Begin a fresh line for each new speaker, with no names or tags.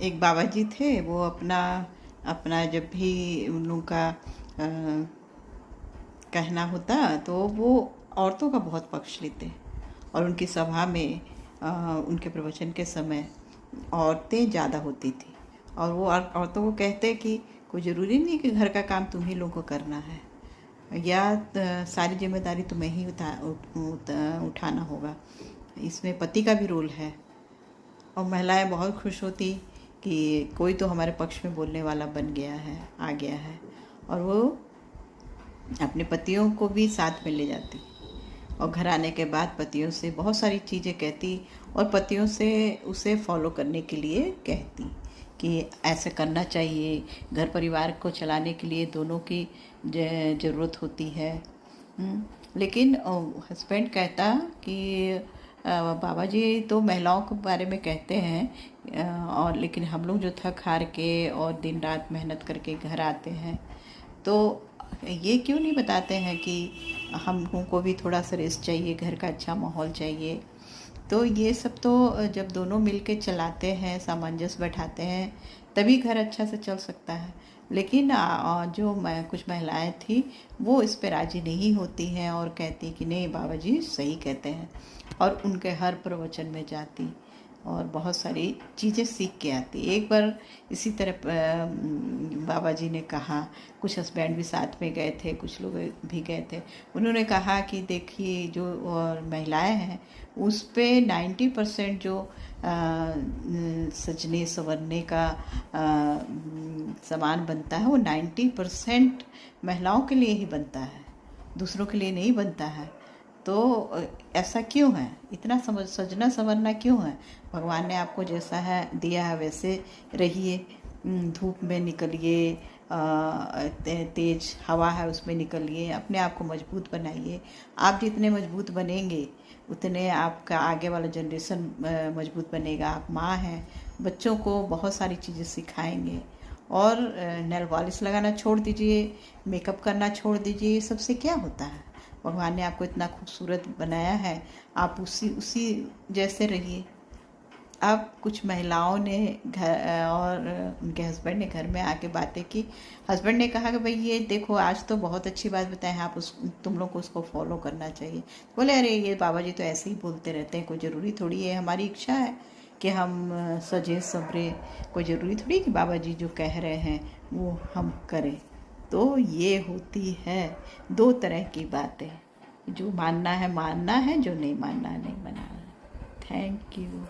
एक बाबा जी थे। वो अपना अपना जब भी उन लोगों का कहना होता तो वो औरतों का बहुत पक्ष लेते। और उनकी सभा में उनके प्रवचन के समय औरतें ज़्यादा होती थी। और वो औरतों को कहते कि कोई ज़रूरी नहीं कि घर का काम तुम्ही लोगों को करना है, या सारी जिम्मेदारी तुम्हें ही उठाना होगा, इसमें पति का भी रोल है। और महिलाएं बहुत खुश होती कि कोई तो हमारे पक्ष में बोलने वाला बन गया है, आ गया है। और वो अपने पतियों को भी साथ में ले जाती और घर आने के बाद पतियों से बहुत सारी चीज़ें कहती और पतियों से उसे फॉलो करने के लिए कहती कि ऐसे करना चाहिए। घर परिवार को चलाने के लिए दोनों की ज़रूरत होती है। लेकिन हस्बैंड कहता कि बाबा जी तो महिलाओं के बारे में कहते हैं, और लेकिन हम लोग जो थक हार के और दिन रात मेहनत करके घर आते हैं तो ये क्यों नहीं बताते हैं कि हम लोगों को भी थोड़ा सा रेस्ट चाहिए, घर का अच्छा माहौल चाहिए। तो ये सब तो जब दोनों मिलके चलाते हैं, सामंजस्य बैठाते हैं, तभी घर अच्छा से चल सकता है। लेकिन जो कुछ महिलाएं थी वो इस पे राजी नहीं होती हैं और कहती कि नहीं बाबा जी सही कहते हैं, और उनके हर प्रवचन में जाती और बहुत सारी चीज़ें सीख के आती। एक बार इसी तरह बाबा जी ने कहा, कुछ हस्बैंड भी साथ में गए थे, कुछ लोग भी गए थे। उन्होंने कहा कि देखिए जो महिलाएं हैं उस पे 90% जो सजने संवरने का सामान बनता है वो 90% महिलाओं के लिए ही बनता है, दूसरों के लिए नहीं बनता है। तो ऐसा क्यों है, इतना सजना संवरना क्यों है? भगवान ने आपको जैसा है दिया है वैसे रहिए। धूप में निकलिए, तेज हवा है उसमें निकलिए, अपने आप को मजबूत बनाइए। आप जितने मजबूत बनेंगे उतने आपका आगे वाला जनरेशन मजबूत बनेगा। आप माँ हैं, बच्चों को बहुत सारी चीज़ें सिखाएंगे। और नेल पॉलिश लगाना छोड़ दीजिए, मेकअप करना छोड़ दीजिए, सबसे क्या होता है? भगवान ने आपको इतना खूबसूरत बनाया है, आप उसी जैसे रहिए। अब कुछ महिलाओं ने घर और उनके हस्बैंड ने घर में आके बातें की। हस्बैंड ने कहा कि भाई ये देखो आज तो बहुत अच्छी बात बताए हैं, आप तुम लोग को उसको फॉलो करना चाहिए। बोले अरे ये बाबा जी तो ऐसे ही बोलते रहते हैं, कोई ज़रूरी थोड़ी है, हमारी इच्छा है कि हम सजे सबरे, कोई ज़रूरी थोड़ी कि बाबा जी जो कह रहे हैं वो हम करें। तो ये होती है दो तरह की बातें, जो मानना है मानना है, जो नहीं मानना है नहीं मानना है। Thank you.